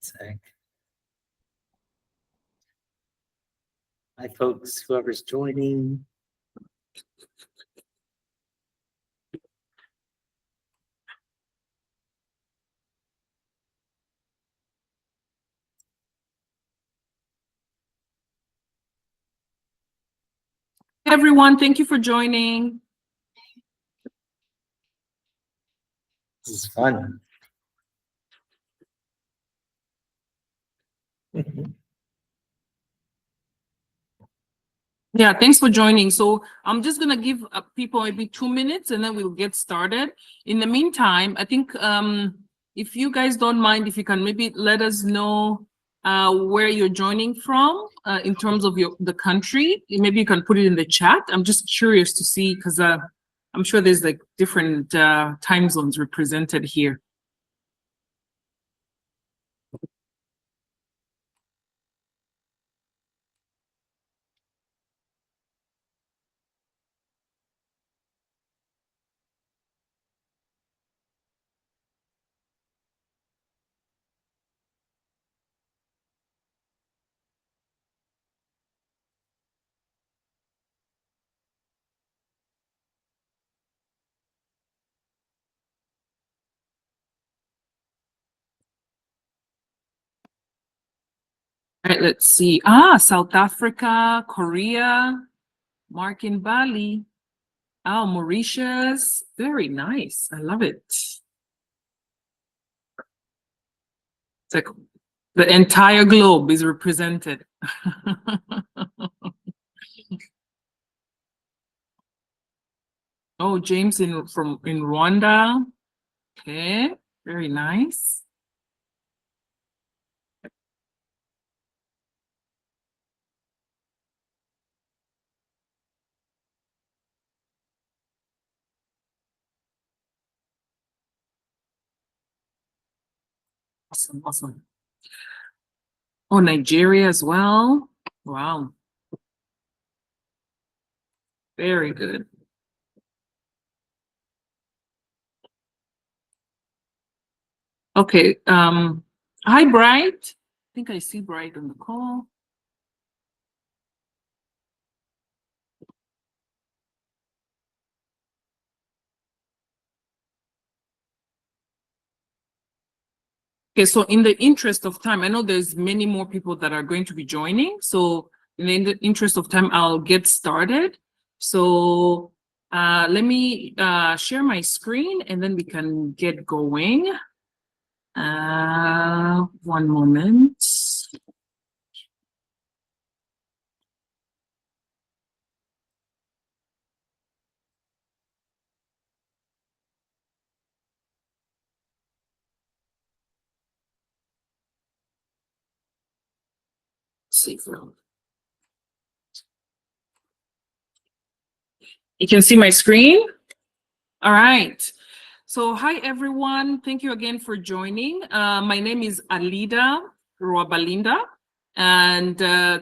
sec. Hi, folks, whoever's joining. Hey everyone, thank you for joining. This is fun. Yeah, thanks for joining. So I'm just gonna give people maybe 2 minutes and then we'll get started. In the meantime, I think if you guys don't mind, if you can maybe let us know where you're joining from in terms of the country. Maybe you can put it in the chat. I'm just curious to see because I'm sure there's like different time zones represented here. All right, let's see. South Africa, Korea, Mark in Bali. Oh, Mauritius. Very nice. I love it. It's like the entire globe is represented. Oh, James in Rwanda. Okay, very nice. Awesome, awesome. Oh, Nigeria as well. Wow. Very good. Okay. Hi, Bright. I think I see Bright on the call. Okay, so in the interest of time, I know there's many more people that are going to be joining. So in the interest of time, I'll get started. So let me share my screen and then we can get going. 1 moment. See, you can see my screen. All right. So hi, everyone. Thank you again for joining. My name is Alida Ruabalinda. And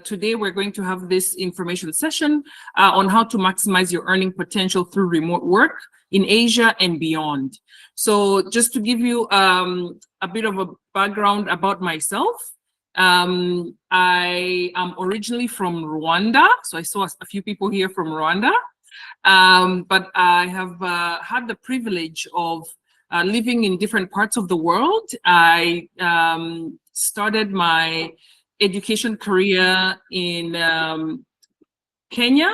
today we're going to have this information session on how to maximize your earning potential through remote work in Asia and beyond. So just to give you a bit of a background about myself, I am originally from Rwanda. So I saw a few people here from Rwanda. But I have had the privilege of living in different parts of the world. I started my education career in Kenya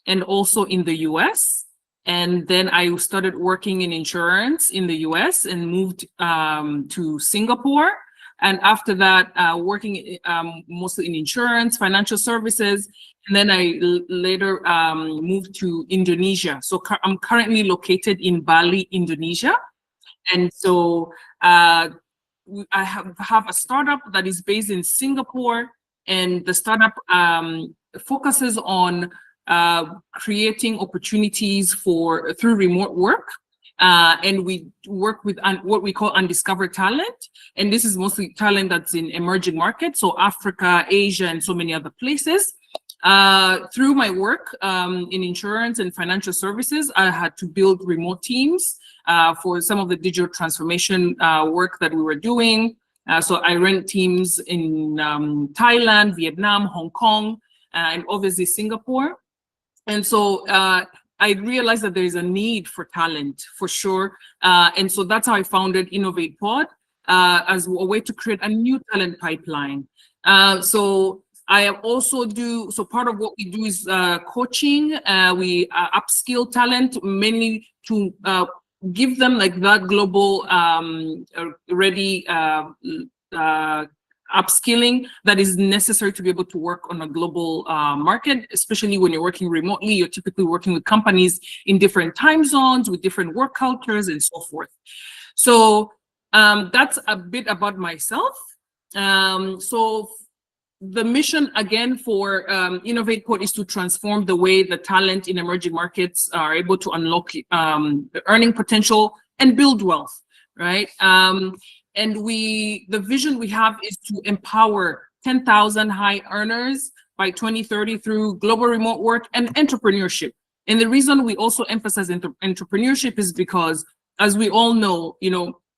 and also in the US. And then I started working in insurance in the US and moved to Singapore. And after that, working mostly in insurance, financial services. And then I later moved to Indonesia. So I'm currently located in Bali, Indonesia. And so I have a startup that is based in Singapore. And the startup focuses on creating opportunities through remote work. And we work with what we call undiscovered talent. And this is mostly talent that's in emerging markets, so Africa, Asia, and so many other places. Through my work in insurance and financial services, I had to build remote teams for some of the digital transformation work that we were doing. So I run teams in Thailand, Vietnam, Hong Kong, and obviously Singapore. And so I realized that there is a need for talent for sure. And so that's how I founded Innovate Pod as a way to create a new talent pipeline. So I also so part of what we do is coaching. We upskill talent mainly to give them like that global ready upskilling that is necessary to be able to work on a global market, especially when you're working remotely. You're typically working with companies in different time zones, with different work cultures and so forth. So that's a bit about myself. So the mission again for Innovate Pod is to transform the way the talent in emerging markets are able to unlock the earning potential and build wealth, right? And the vision we have is to empower 10,000 high earners by 2030 through global remote work and entrepreneurship. And the reason we also emphasize entrepreneurship is because, as we all know,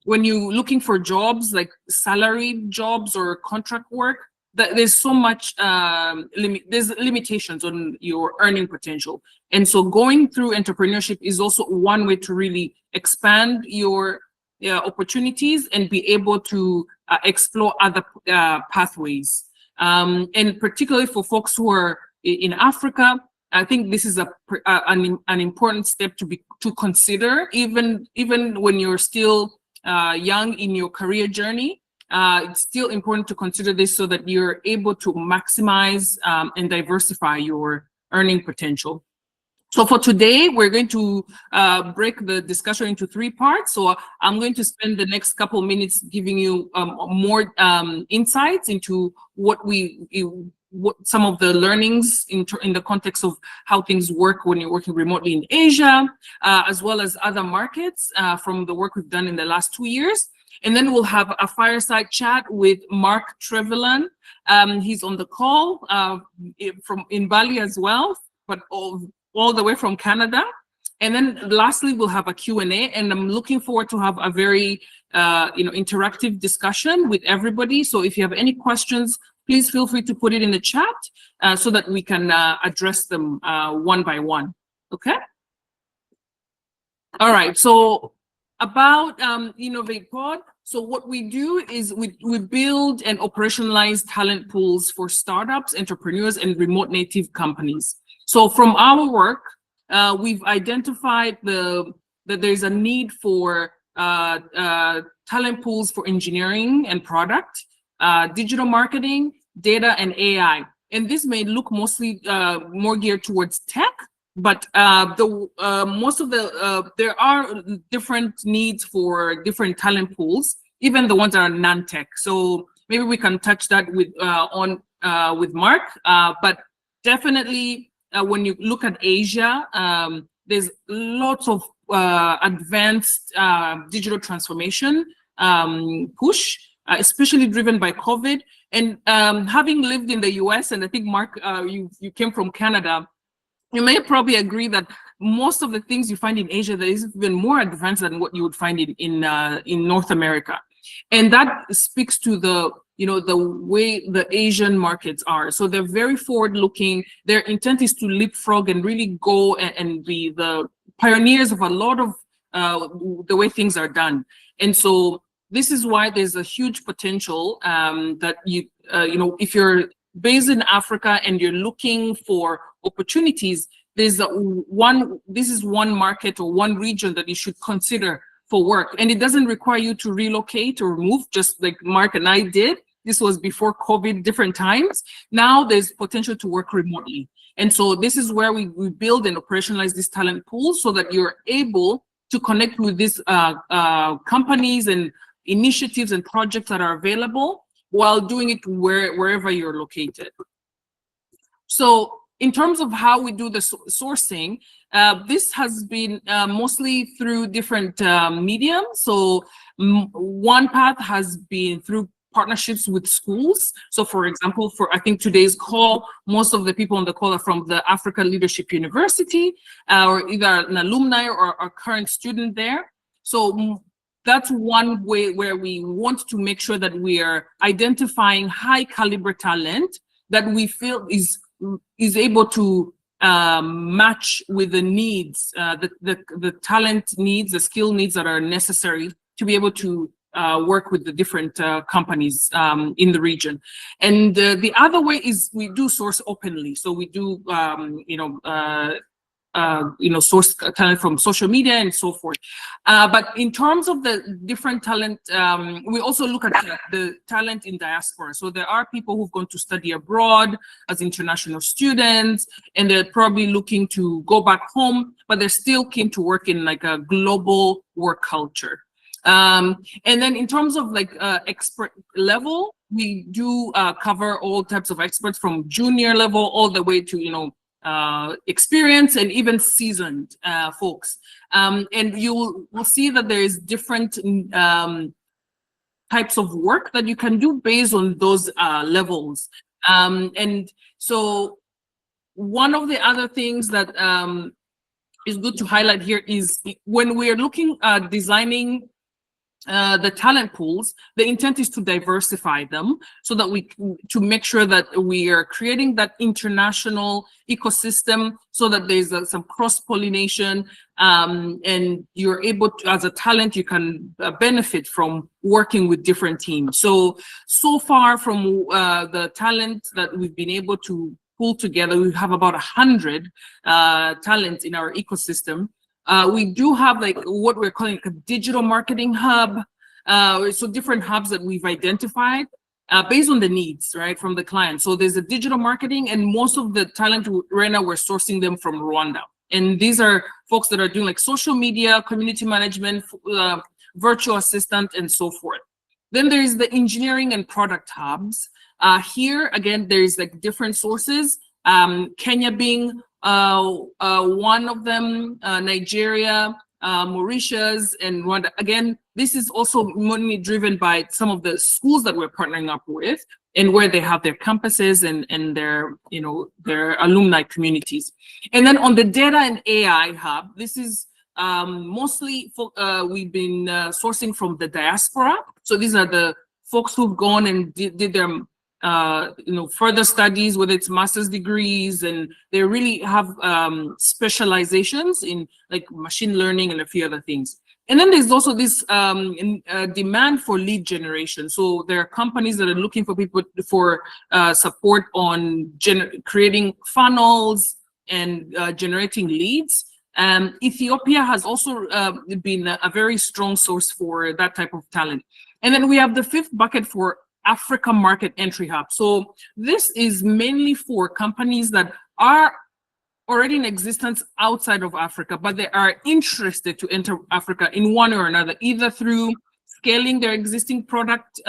when you're looking for jobs like salaried jobs or contract work, there's so much there's limitations on your earning potential. And so going through entrepreneurship is also one way to really expand your opportunities and be able to explore other pathways. And particularly for folks who are in Africa, I think this is an important step to consider, even when you're still young in your career journey. It's still important to consider this so that you're able to maximize and diversify your earning potential. So for today, we're going to break the discussion into 3 parts. So I'm going to spend the next couple minutes giving you more insights into what some of the learnings in the context of how things work when you're working remotely in Asia, as well as other markets from the work we've done in the last 2 years. And then we'll have a fireside chat with Mark Trevelyan. He's on the call in Bali as well, but all the way from Canada. And then lastly, we'll have a Q&A, and I'm looking forward to have a very interactive discussion with everybody. So if you have any questions, please feel free to put it in the chat so that we can address them one by one. Okay? All right, so about Innovate Pod. So what we do is we build and operationalize talent pools for startups, entrepreneurs, and remote native companies. So from our work, we've identified that there's a need for talent pools for engineering and product, digital marketing, data, and AI. And this may look mostly more geared towards tech, but most of there are different needs for different talent pools, even the ones that are non-tech. So maybe we can touch that with Mark, but definitely when you look at Asia, there's lots of advanced digital transformation push, especially driven by COVID. And having lived in the US, and I think Mark, you came from Canada, you may probably agree that most of the things you find in Asia that is even more advanced than what you would find in North America. And that speaks to the way the Asian markets are. So they're very forward-looking. Their intent is to leapfrog and really go and be the pioneers of a lot of the way things are done. And so this is why there's a huge potential that if you're based in Africa and you're looking for opportunities, this is one market or one region that you should consider for work. And it doesn't require you to relocate or move, just like Mark and I did. This was before COVID, different times. Now there's potential to work remotely. And so this is where we build and operationalize this talent pool so that you're able to connect with these companies and initiatives and projects that are available while doing it wherever you're located. So in terms of how we do the sourcing, this has been mostly through different mediums. So one path has been through partnerships with schools. So for example, for I think today's call, most of the people on the call are from the Africa Leadership University or either an alumni or a current student there. So that's one way where we want to make sure that we are identifying high caliber talent that we feel is able to match with the needs, the talent needs, the skill needs that are necessary to be able to work with the different companies in the region. And the other way is we do source openly. So we do, source talent from social media and so forth. But in terms of the different talent, we also look at the talent in diaspora. So there are people who've gone to study abroad as international students, and they're probably looking to go back home, but they're still keen to work in like a global work culture. And then in terms of like expert level, we do cover all types of experts from junior level all the way to, experienced and even seasoned folks. And you will see that there is different types of work that you can do based on those levels. And so one of the other things that is good to highlight here is when we're looking at designing the talent pools, the intent is to diversify them so that to make sure that we are creating that international ecosystem so that there's some cross-pollination, and you're able to, as a talent, you can benefit from working with different teams. So far from the talent that we've been able to pull together, we have about 100 talents in our ecosystem. We do have like what we're calling a digital marketing hub. So different hubs that we've identified based on the needs, right, from the client. So there's a digital marketing, and most of the talent right now, we're sourcing them from Rwanda. And these are folks that are doing like social media, community management, virtual assistant, and so forth. Then there's the engineering and product hubs. Here, again, there's like different sources, Kenya being one of them, Nigeria, Mauritius, and Rwanda. Again, this is also mainly driven by some of the schools that we're partnering up with and where they have their campuses and their, their alumni communities. And then on the data and AI hub, this is mostly we've been sourcing from the diaspora. So these are the folks who've gone and did their further studies, whether it's master's degrees, and they really have specializations in like machine learning and a few other things. And then there's also this demand for lead generation. So there are companies that are looking for people for support on creating funnels and generating leads. Ethiopia has also been a very strong source for that type of talent. And then we have the fifth bucket for Africa Market Entry Hub. So this is mainly for companies that are already in existence outside of Africa, but they are interested to enter Africa in one or another, either through scaling their existing product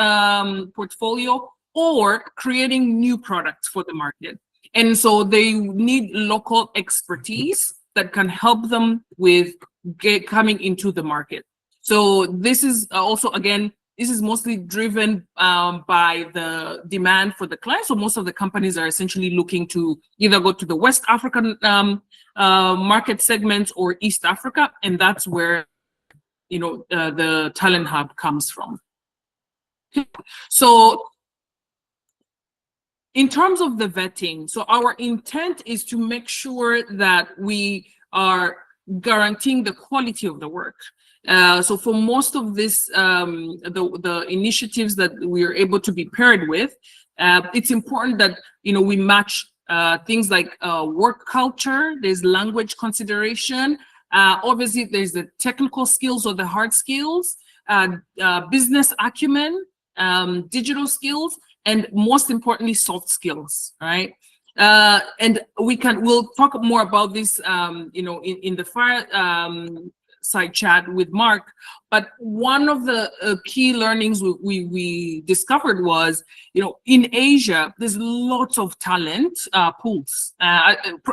portfolio or creating new products for the market. And so they need local expertise that can help them with coming into the market. So this is also, again, this is mostly driven by the demand for the client. So most of the companies are essentially looking to either go to the West African market segments or East Africa, and that's where the talent hub comes from. So in terms of the vetting, so our intent is to make sure that we are guaranteeing the quality of the work. So for most of this, the initiatives that we are able to be paired with, it's important that we match things like work culture. There's language consideration. Obviously, there's the technical skills or the hard skills, business acumen, digital skills, and most importantly, soft skills. Right. And we'll talk more about this, in the fireside chat with Mark. But one of the key learnings we discovered was, in Asia, there's lots of talent pools.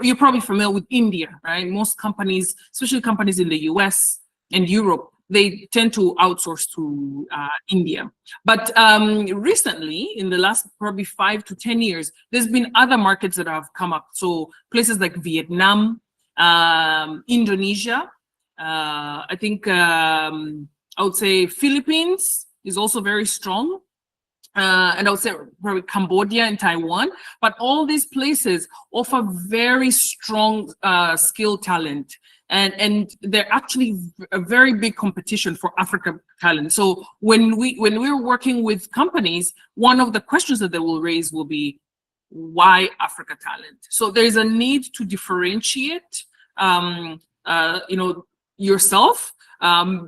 You're probably familiar with India, right? Most companies, especially companies in the US and Europe, they tend to outsource to India. But recently, in the last probably 5 to 10 years, there's been other markets that have come up. So places like Vietnam, Indonesia, I think I would say Philippines is also very strong. And I would say probably Cambodia and Taiwan, but all these places offer very strong skill talent, and they're actually a very big competition for Africa talent. So when we're working with companies, one of the questions that they will raise will be, why Africa talent? So there's a need to differentiate, yourself,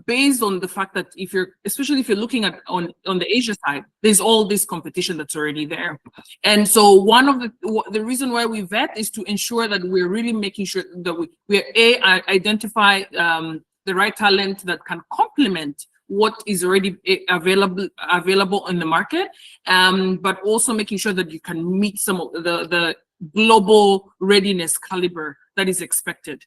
based on the fact that especially if you're looking at on the Asia side, there's all this competition that's already there. And so one of the reason why we vet is to ensure that we're really making sure that we identify the right talent that can complement what is already available in the market, but also making sure that you can meet some of the global readiness caliber that is expected.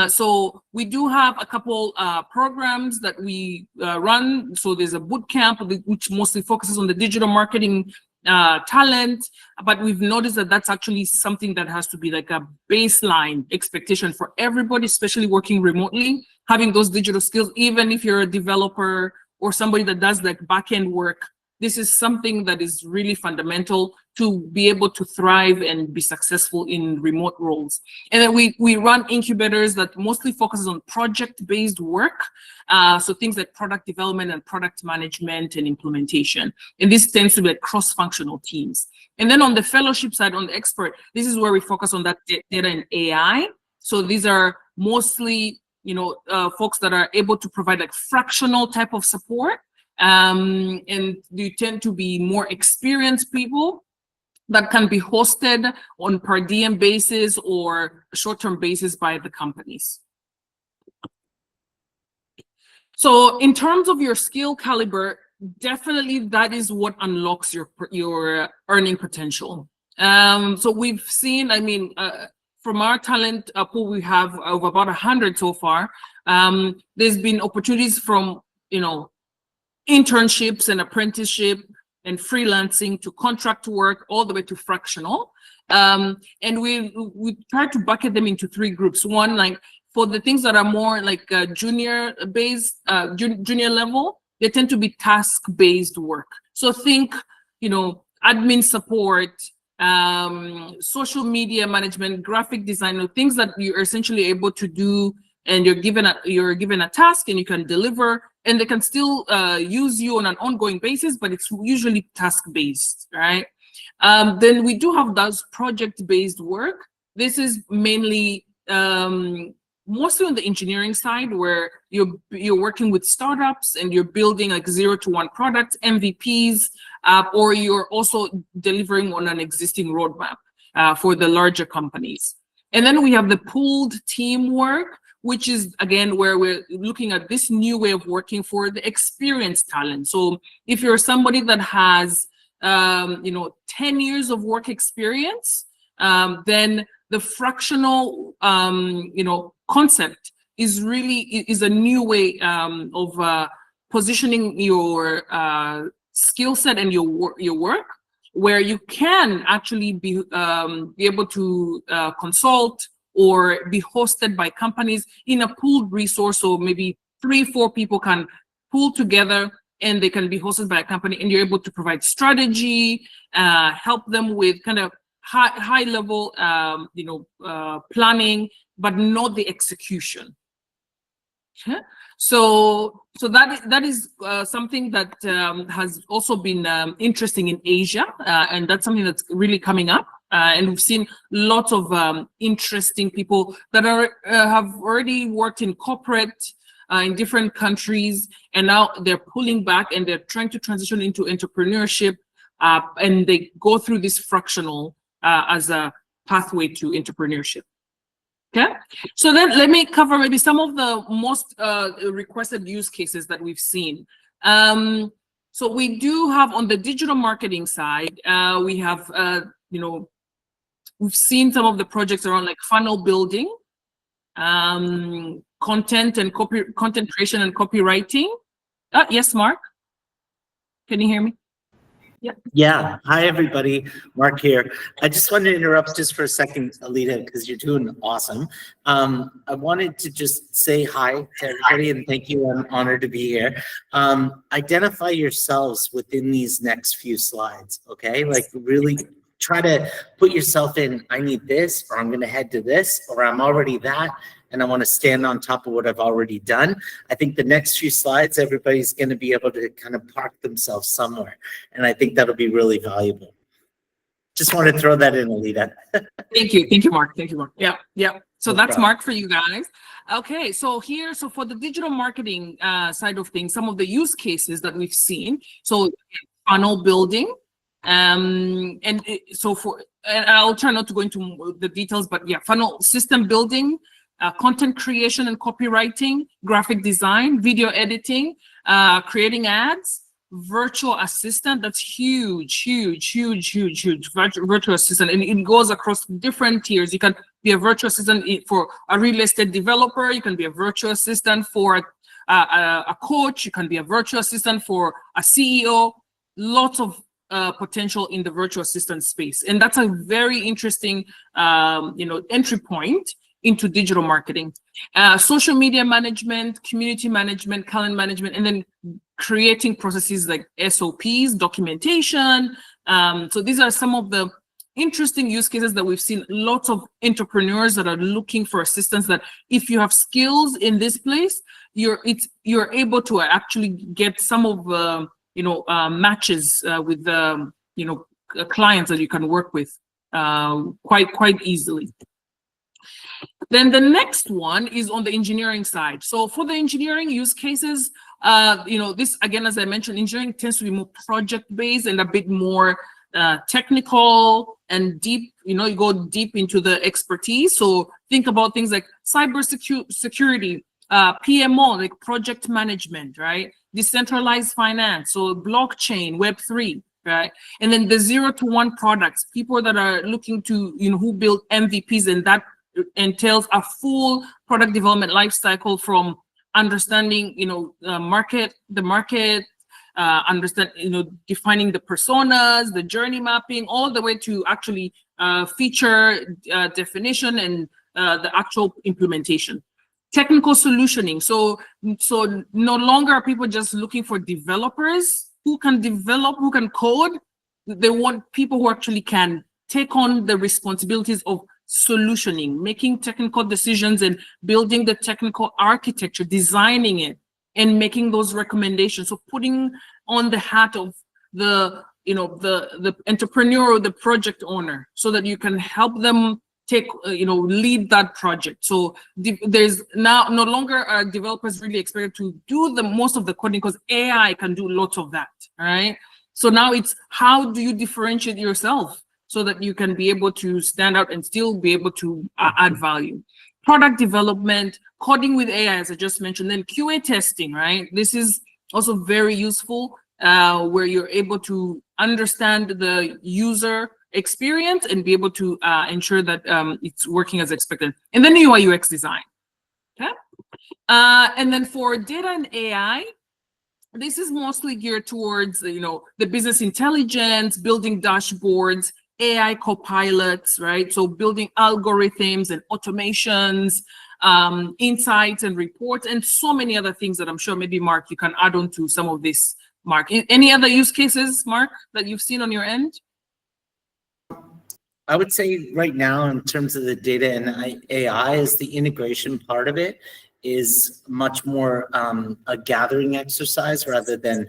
So we do have a couple programs that we run. So there's a boot camp which mostly focuses on the digital marketing talent, but we've noticed that that's actually something that has to be like a baseline expectation for everybody, especially working remotely, having those digital skills. Even if you're a developer or somebody that does like back-end work, this is something that is really fundamental to be able to thrive and be successful in remote roles. And then we run incubators that mostly focuses on project-based work. So things like product development and product management and implementation. And this tends to be like cross-functional teams. And then on the fellowship side, on the expert, this is where we focus on that data and AI. So these are mostly, folks that are able to provide like fractional type of support. And you tend to be more experienced people that can be hosted on per diem basis or short-term basis by the companies. So in terms of your skill caliber, definitely that is what unlocks your earning potential. So we've seen, from our talent pool, we have over about 100 so far. There's been opportunities from, internships and apprenticeship and freelancing to contract work all the way to fractional. And we try to bucket them into three groups. One, like for the things that are more like junior level, they tend to be task-based work. So think, admin support, social media management, graphic design, things that you're essentially able to do, and you're given a task and you can deliver, and they can still use you on an ongoing basis, but it's usually task-based, right? Then we do have those project-based work. This is mainly mostly on the engineering side, where you're working with startups and you're building like 0 to 1 products, MVPs, or you're also delivering on an existing roadmap for the larger companies. And then we have the pooled teamwork, which is, again, where we're looking at this new way of working for the experienced talent. So if you're somebody that has, 10 years of work experience, then the fractional, concept is a new way of positioning your skill set and your work, where you can actually be able to consult or be hosted by companies in a pooled resource. So maybe 3-4 people can pool together and they can be hosted by a company, and you're able to provide strategy, help them with kind of high level, planning, but not the execution. Okay? So that is something that has also been interesting in Asia, and that's something that's really coming up. And we've seen lots of interesting people that have already worked in corporate in different countries, and now they're pulling back and they're trying to transition into entrepreneurship, and they go through this fractional as a pathway to entrepreneurship. Okay, so then let me cover maybe some of the most requested use cases that we've seen. So we do have on the digital marketing side, we have, we've seen some of the projects around like funnel building, content creation and copywriting. Yes, Mark, can you hear me? Yeah. Hi, everybody. Mark here. I just wanted to interrupt just for a second, Alita, because you're doing awesome. I wanted to just say hi to everybody and thank you. I'm honored to be here. Identify yourselves within these next few slides, okay? Like really try to put yourself in, I need this, or I'm going to head to this, or I'm already that, and I want to stand on top of what I've already done. I think the next few slides, everybody's going to be able to kind of park themselves somewhere. And I think that'll be really valuable. Just want to throw that in, Alita. Thank you, Mark. Thank you, Mark. Yeah, yeah. So No that's problem. Mark for you guys. Okay, so for the digital marketing side of things, some of the use cases that we've seen. So funnel building, and I'll try not to go into the details, but yeah, funnel system building, content creation and copywriting, graphic design, video editing, creating ads, virtual assistant. That's huge. Virtual assistant, and it goes across different tiers. You can be a virtual assistant for a real estate developer. You can be a virtual assistant for a coach. You can be a virtual assistant for a CEO. Lots of potential in the virtual assistant space, and that's a very interesting, entry point into digital marketing. Social media management, community management, calendar management, and then creating processes like SOPs, documentation. So these are some of the interesting use cases that we've seen. Lots of entrepreneurs that are looking for assistance, that if you have skills in this place, you're able to actually get some of matches with clients that you can work with quite easily. Then the next one is on the engineering side. So for the engineering use cases, this, again, as I mentioned, engineering tends to be more project-based and a bit more technical and deep. You go deep into the expertise. So think about things like cyber security, PMO, like project management, right? Decentralized finance, so blockchain, Web3, right? And then the 0 to 1 products, people that are looking to, who build MVPs, and that entails a full product development life cycle, from understanding, the market, defining the personas, the journey mapping, all the way to actually feature definition and the actual implementation. Technical solutioning. So no longer are people just looking for developers who can develop, who can code. They want people who actually can take on the responsibilities of solutioning, making technical decisions and building the technical architecture, designing it, and making those recommendations. So putting on the hat of the entrepreneur or the project owner, so that you can help them lead that project. So there's now no longer are developers really expected to do the most of the coding, because AI can do lots of that, all right? So now it's, how do you differentiate yourself so that you can be able to stand out and still be able to add value? Product development, coding with AI, as I just mentioned, then QA testing, right? This is also very useful, where you're able to understand the user experience and be able to ensure that it's working as expected. And then UI UX design. Okay. And then for data and AI, this is mostly geared towards the business intelligence, building dashboards, AI copilots, right? So building algorithms and automations, insights and reports, and so many other things that I'm sure maybe Mark, you can add on to some of this. Mark, any other use cases, Mark, that you've seen on your end? I would say right now, in terms of the data and AI, is the integration part of it is much more a gathering exercise, rather than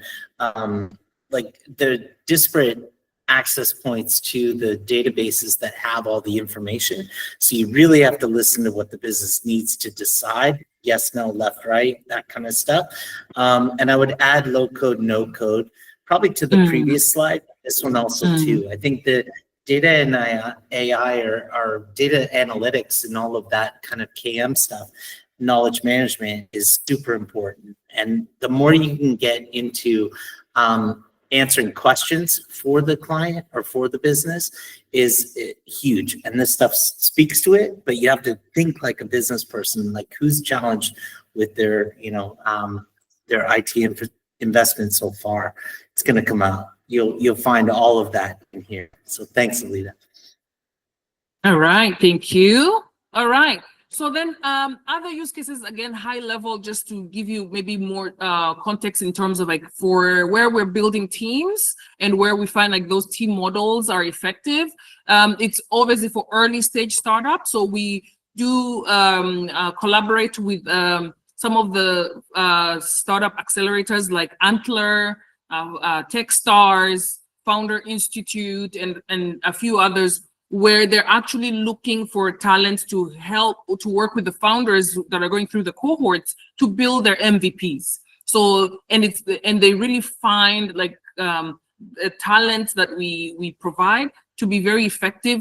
like the disparate access points to the databases that have all the information. So you really have to listen to what the business needs to decide. Yes, no, left, right, that kind of stuff. And I would add low code, no code, probably to the previous slide. This one also too. I think that data and AI are data analytics and all of that kind of KM stuff. Knowledge management is super important. And the more you can get into answering questions for the client or for the business is huge. And this stuff speaks to it, but you have to think like a business person, like who's challenged with their, their IT investment so far. It's going to come out. You'll find all of that in here. So thanks, Alita. All right, thank you. All right. So then other use cases, again, high level, just to give you maybe more context in terms of like for where we're building teams and where we find like those team models are effective. It's obviously for early stage startups. So we do collaborate with some of the startup accelerators like Antler, Techstars, Founder Institute, and a few others, where they're actually looking for talent to help to work with the founders that are going through the cohorts to build their MVPs. So, and they really find like the talent that we provide to be very effective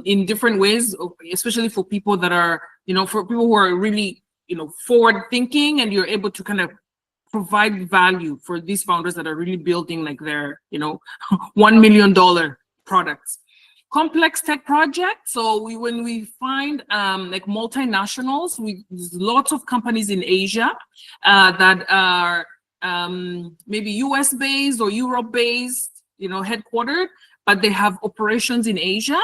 in different ways, especially for people that are, for people who are really, forward thinking, and you're able to kind of provide value for these founders that are really building like their, $1 million products. Complex tech projects. So when we find like multinationals, there's lots of companies in Asia that are maybe US based or Europe based, headquartered, but they have operations in Asia.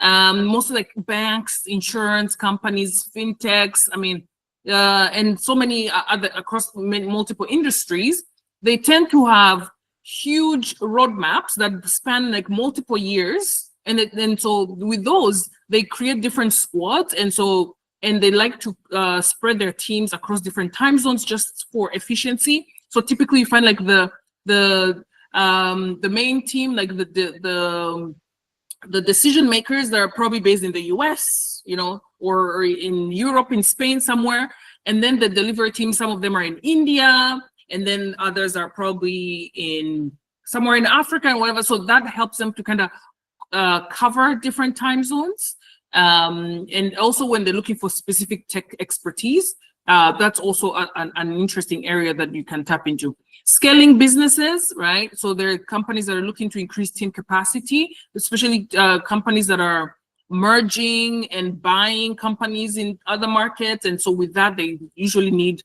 Mostly like banks, insurance companies, fintechs. And so many other across multiple industries. They tend to have huge roadmaps that span like multiple years. And so with those, they create different squads, and they like to spread their teams across different time zones just for efficiency. So typically, you find like the main team, like the decision makers that are probably based in the US, or in Europe, in Spain somewhere, and then the delivery team, some of them are in India, and then others are probably in somewhere in Africa and whatever. So that helps them to kind of cover different time zones, and also when they're looking for specific tech expertise, that's also an interesting area that you can tap into. Scaling businesses, right? So there are companies that are looking to increase team capacity, especially companies that are merging and buying companies in other markets, and so with that, they usually need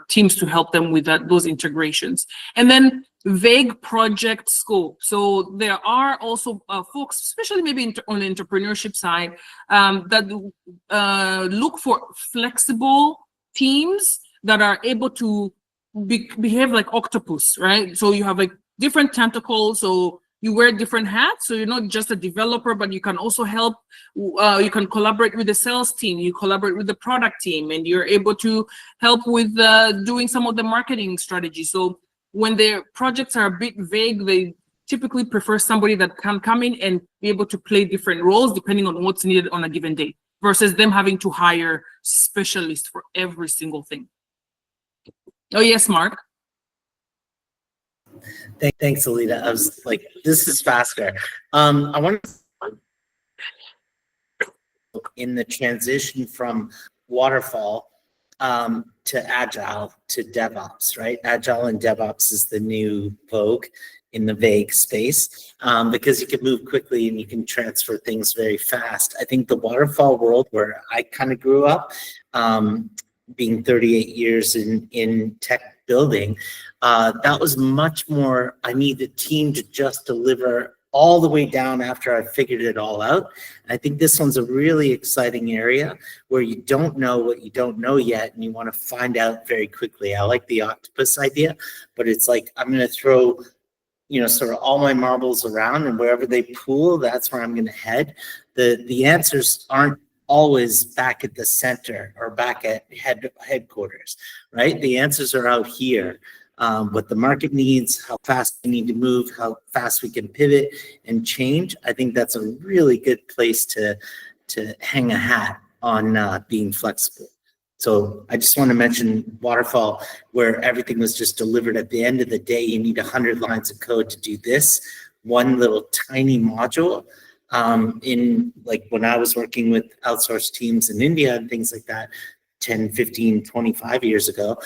teams to help them with those integrations. And then vague project scope. So there are also folks, especially maybe on the entrepreneurship side, that look for flexible teams that are able to behave like octopus, right? So you have like different tentacles, so you wear different hats. So you're not just a developer, but you can also help. You can collaborate with the sales team, you collaborate with the product team, and you're able to help with doing some of the marketing strategy. So when their projects are a bit vague, they typically prefer somebody that can come in and be able to play different roles depending on what's needed on a given day, versus them having to hire specialists for every single thing. Oh, yes, Mark. Thanks, Alita. I was like, this is faster. I want to in the transition from waterfall to agile to DevOps, right? Agile and DevOps is the new vogue in the vague space, because you can move quickly and you can transfer things very fast. I think the waterfall world where I kind of grew up, being 38 years in tech building, that was much more, I need the team to just deliver all the way down after I figured it all out. I think this one's a really exciting area where you don't know what you don't know yet, and you want to find out very quickly. I like the octopus idea, but it's like, I'm going to throw, sort of all my marbles around, and wherever they pool, that's where I'm going to head. The answers aren't always back at the center or back at headquarters, right? The answers are out here. What the market needs, how fast we need to move, how fast we can pivot and change. I think that's a really good place to hang a hat on being flexible. So I just want to mention waterfall, where everything was just delivered at the end of the day. You need 100 lines of code to do this one little tiny module. In like when I was working with outsourced teams in India and things like that 10, 15, 25 years ago,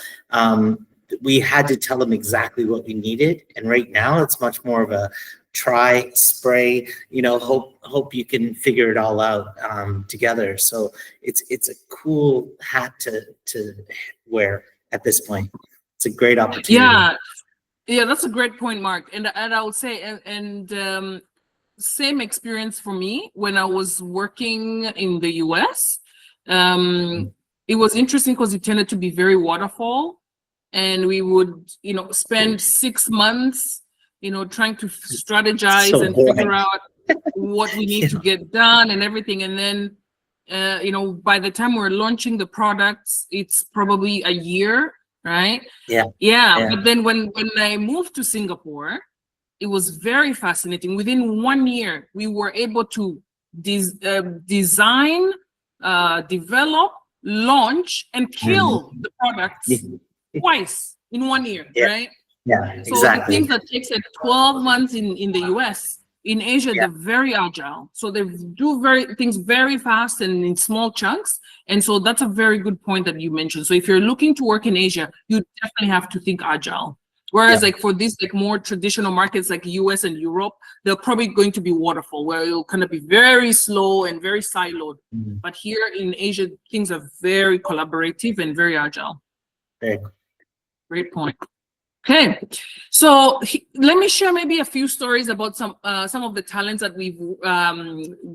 we had to tell them exactly what we needed. And right now it's much more of a try, spray, hope you can figure it all out together. So it's a cool hat to wear at this point. It's a great opportunity. Yeah, that's a great point, Mark. And I would say, same experience for me when I was working in the US. It was interesting because it tended to be very waterfall, and we would, spend 6 months, trying to strategize So and boring. figure out what we need to get done and everything. And then, by the time we're launching the products, it's probably a year, right? Yeah. But then when I moved to Singapore, it was very fascinating. Within 1 year, we were able to design, develop, launch, and kill the products twice in 1 year, right? Yeah, So the things that takes 12 months in the US, in Asia, they're very agile. So they do things very fast and in small chunks. And so that's a very good point that you mentioned. So if you're looking to work in Asia, you definitely have to think agile. Whereas like for these like more traditional markets like US and Europe, they're probably going to be waterfall, where it'll kind of be very slow and very siloed. But here in Asia, things are very collaborative and very agile. Great point. Okay, so let me share maybe a few stories about some of the talents that we've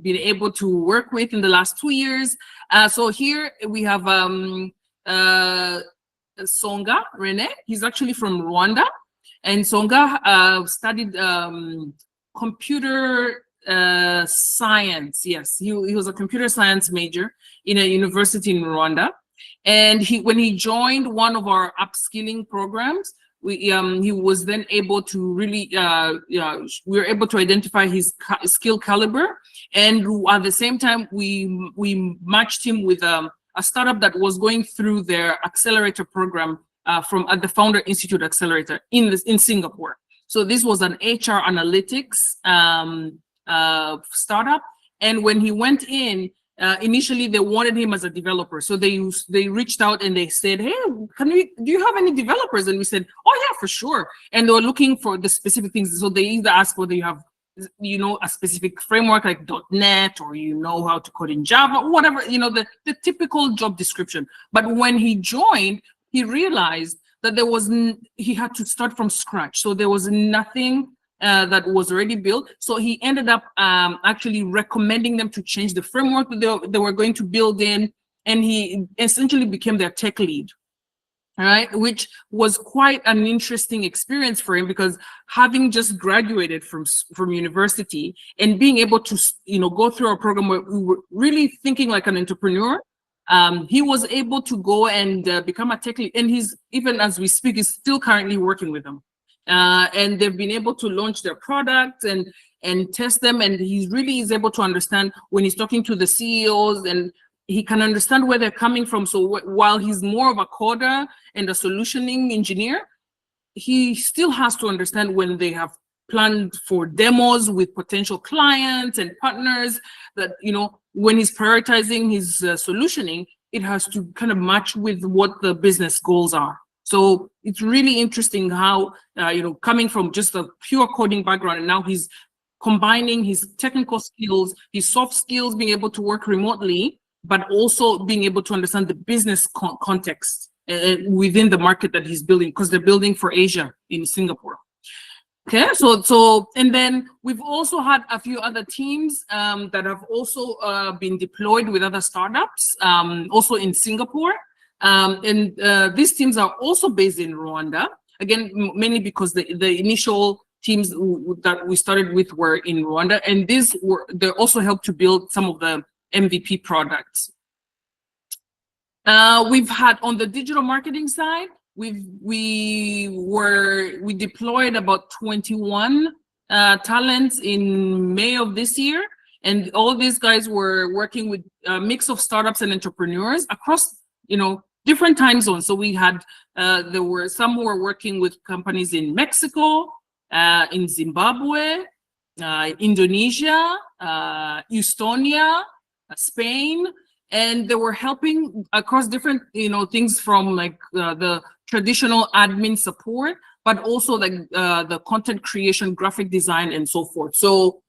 been able to work with in the last 2 years. So here we have Songa Rene. He's actually from Rwanda, and Songa studied computer science. Yes, he was a computer science major in a university in Rwanda, and when he joined one of our upskilling programs, he was then able to really we were able to identify his skill caliber, and at the same time we matched him with a startup that was going through their accelerator program from at the Founder Institute Accelerator in Singapore. So this was an HR analytics startup, and when he went in, initially they wanted him as a developer. So they reached out and they said, hey, do you have any developers? And we said, oh yeah, for sure. And they were looking for the specific things. So they either asked whether you have, a specific framework like .NET, or how to code in Java, whatever, the typical job description. But when he joined, he realized that he had to start from scratch. So there was nothing that was already built. So he ended up actually recommending them to change the framework that they were going to build in, and he essentially became their tech lead. All right, which was quite an interesting experience for him, because having just graduated from university and being able to go through a program where we were really thinking like an entrepreneur, he was able to go and become a tech lead, and he's, even as we speak, is still currently working with them. And they've been able to launch their products and test them, and he really is able to understand when he's talking to the CEOs, and he can understand where they're coming from. So while he's more of a coder and a solutioning engineer, he still has to understand when they have planned for demos with potential clients and partners, that when he's prioritizing his solutioning, it has to kind of match with what the business goals are. So it's really interesting how, coming from just a pure coding background, and now he's combining his technical skills, his soft skills, being able to work remotely, but also being able to understand the business context within the market that he's building, because they're building for Asia in Singapore. Okay, so and then we've also had a few other teams that have also been deployed with other startups, also in Singapore. And these teams are also based in Rwanda, again, mainly because the initial teams that we started with were in Rwanda, and they also helped to build some of the MVP products. We've had, on the digital marketing side, we deployed about 21 talents in May of this year, and all these guys were working with a mix of startups and entrepreneurs across different time zones. So we had there were some who were working with companies in Mexico, in Zimbabwe, Indonesia, Estonia, Spain, and they were helping across different things, from like the traditional admin support, but also like the content creation, graphic design, and so forth. So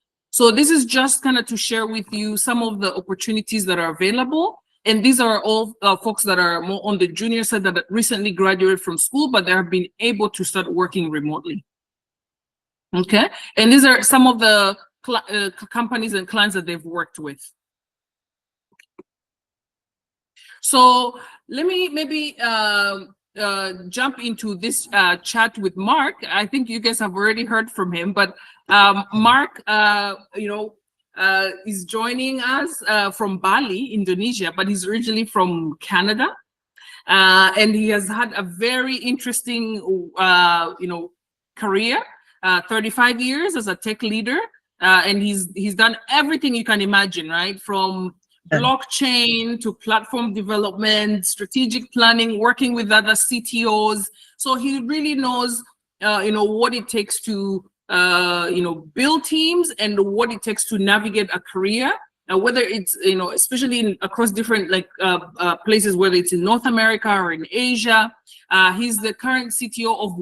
this is just kind of to share with you some of the opportunities that are available. And these are all folks that are more on the junior side that recently graduated from school, but they have been able to start working remotely. Okay, and these are some of the companies and clients that they've worked with. So let me maybe jump into this chat with Mark. I think you guys have already heard from him, but Mark, is joining us from Bali, Indonesia, but he's originally from Canada. And he has had a very interesting, career, 35 years as a tech leader. And he's done everything you can imagine, right? From blockchain to platform development, strategic planning, working with other CTOs. So he really knows, what it takes to, build teams and what it takes to navigate a career. Whether it's, especially across different places, whether it's in North America or in Asia. He's the current CTO of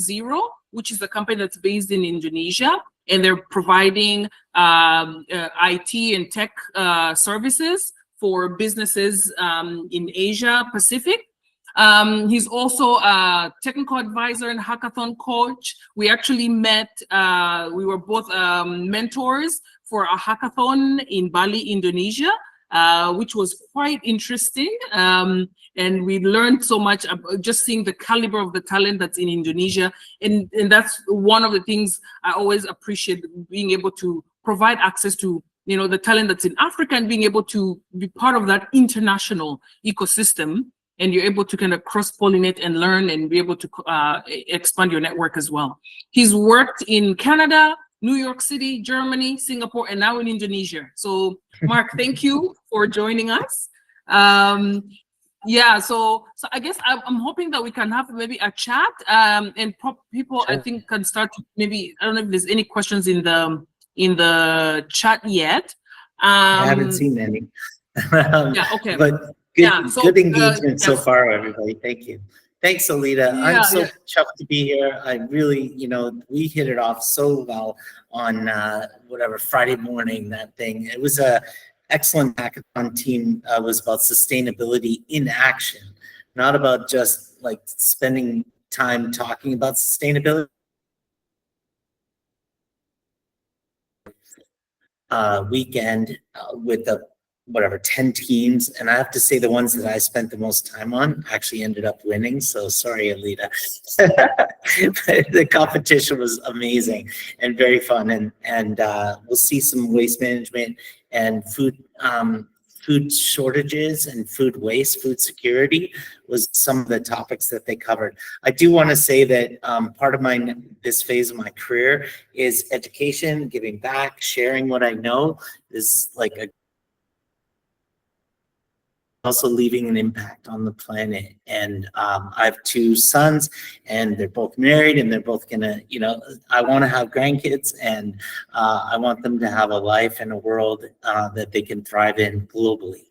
10, which is a company that's based in Indonesia, and they're providing IT and tech services for businesses in Asia Pacific. He's also a technical advisor and hackathon coach. We actually met, we were both mentors for a hackathon in Bali, Indonesia, which was quite interesting. And we learned so much just seeing the caliber of the talent that's in Indonesia. And that's one of the things I always appreciate, being able to provide access to, the talent that's in Africa and being able to be part of that international ecosystem. And you're able to kind of cross-pollinate and learn and be able to expand your network as well. He's worked in Canada, New York City, Germany, Singapore, and now in Indonesia. So Mark, thank you for joining us. So I guess I'm hoping that we can have maybe a chat and people, sure. I think, can start to maybe, I don't know if there's any questions in the chat yet. I haven't seen any. Okay. But good engagement so far, everybody. Thank you. Thanks, Alita. I'm so chuffed to be here. I really, we hit it off so well on Friday morning, that thing. It was a excellent hackathon team. Was about sustainability in action, not about just like spending time talking about sustainability. Weekend with the 10 teams, and I have to say the ones that I spent the most time on actually ended up winning, so sorry, Alita. The competition was amazing and very fun, and we'll see some waste management and food shortages and food waste, food security was some of the topics that they covered. I do want to say that part of this phase of my career is education, giving back, sharing what I know. This is like also leaving an impact on the planet. And I have 2 sons, and they're both married, and they're both gonna, I want to have grandkids, and I want them to have a life and a world that they can thrive in globally.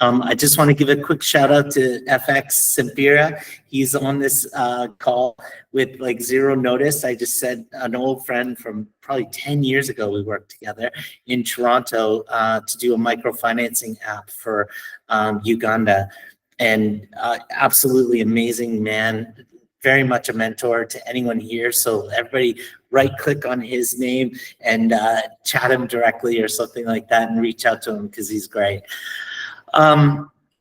I just want to give a quick shout out to FX Sampira. He's on this call with like zero notice. I just said an old friend from probably 10 years ago, we worked together in Toronto to do a microfinancing app for Uganda. And absolutely amazing man, very much a mentor to anyone here. So everybody right click on his name and chat him directly or something like that and reach out to him because he's great.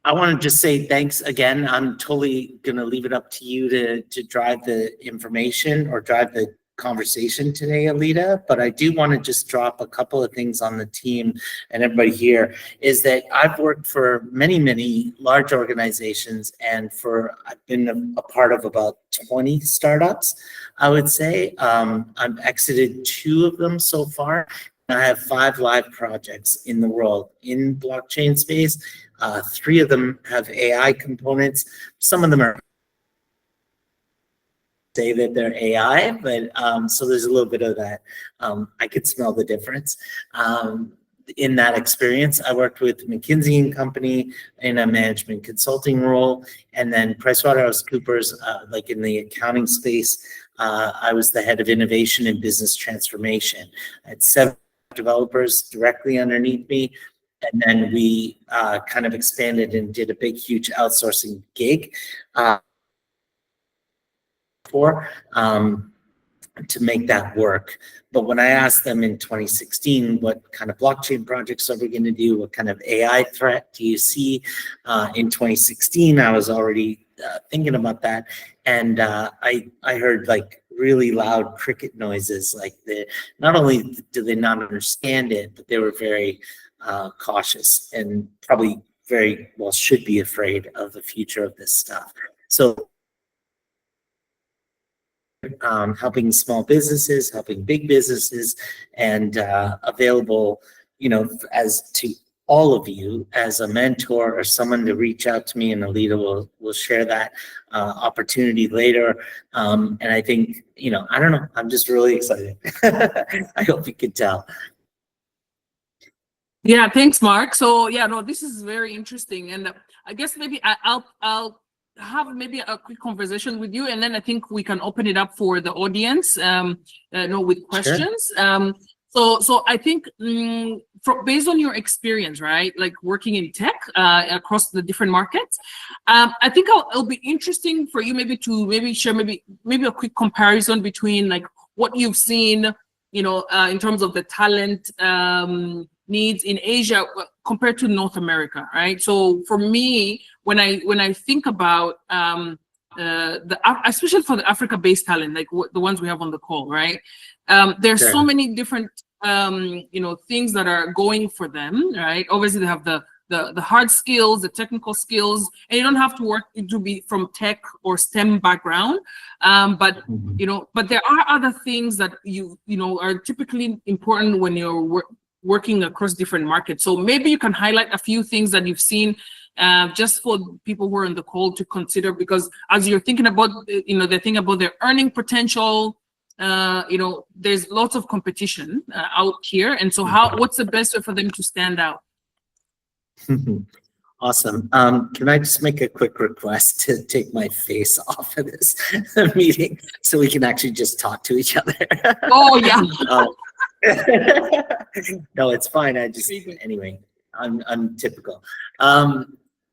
I want to just say thanks again. I'm totally going to leave it up to you to drive the information or drive the conversation today, Alita, but I do want to just drop a couple of things on the team and everybody here, is that I've worked for many, many large organizations, and I've been a part of about 20 startups, I would say. I've exited 2 of them so far. I have 5 live projects in the world in blockchain space. 3 of them have AI components. Some of them are say that they're AI, but so there's a little bit of that. I could smell the difference. In that experience, I worked with McKinsey & Company in a management consulting role, and then PricewaterhouseCoopers, like in the accounting space. I was the head of innovation and business transformation. I had 7 developers directly underneath me, And then we kind of expanded and did a big, huge outsourcing gig to make that work. But when I asked them in 2016, what kind of blockchain projects are we going to do? What kind of AI threat do you see? In 2016, I was already thinking about that. And I heard like really loud cricket noises. Like not only do they not understand it, but they were very cautious and probably very well should be afraid of the future of this stuff. So helping small businesses, helping big businesses, and available, as to all of you as a mentor or someone to reach out to me, and Alita will share that opportunity later. And I think, I don't know, I'm just really excited. I hope you can tell. Yeah, thanks, Mark. So yeah, no, this is very interesting, and I guess maybe I'll have maybe a quick conversation with you, and then I think we can open it up for the audience, with questions. Sure. So I think based on your experience, right, like working in tech across the different markets, I think it'll be interesting for you maybe to share maybe a quick comparison between like what you've seen, in terms of the talent needs in Asia compared to North America, right? So for me, when I think about especially for the Africa-based talent, like the ones we have on the call, right? There's Sure. so many different things that are going for them, right? Obviously, they have the hard skills, the technical skills, and you don't have to work to be from tech or STEM background. But there are other things that are typically important when you're working across different markets. So maybe you can highlight a few things that you've seen, just for people who are on the call to consider, because as you're thinking about, they're thinking about their earning potential. There's lots of competition out here, and so what's the best way for them to stand out? Awesome. Can I just make a quick request to take my face off of this meeting so we can actually just talk to each other? Oh yeah. No, it's fine. Anyway, I'm typical.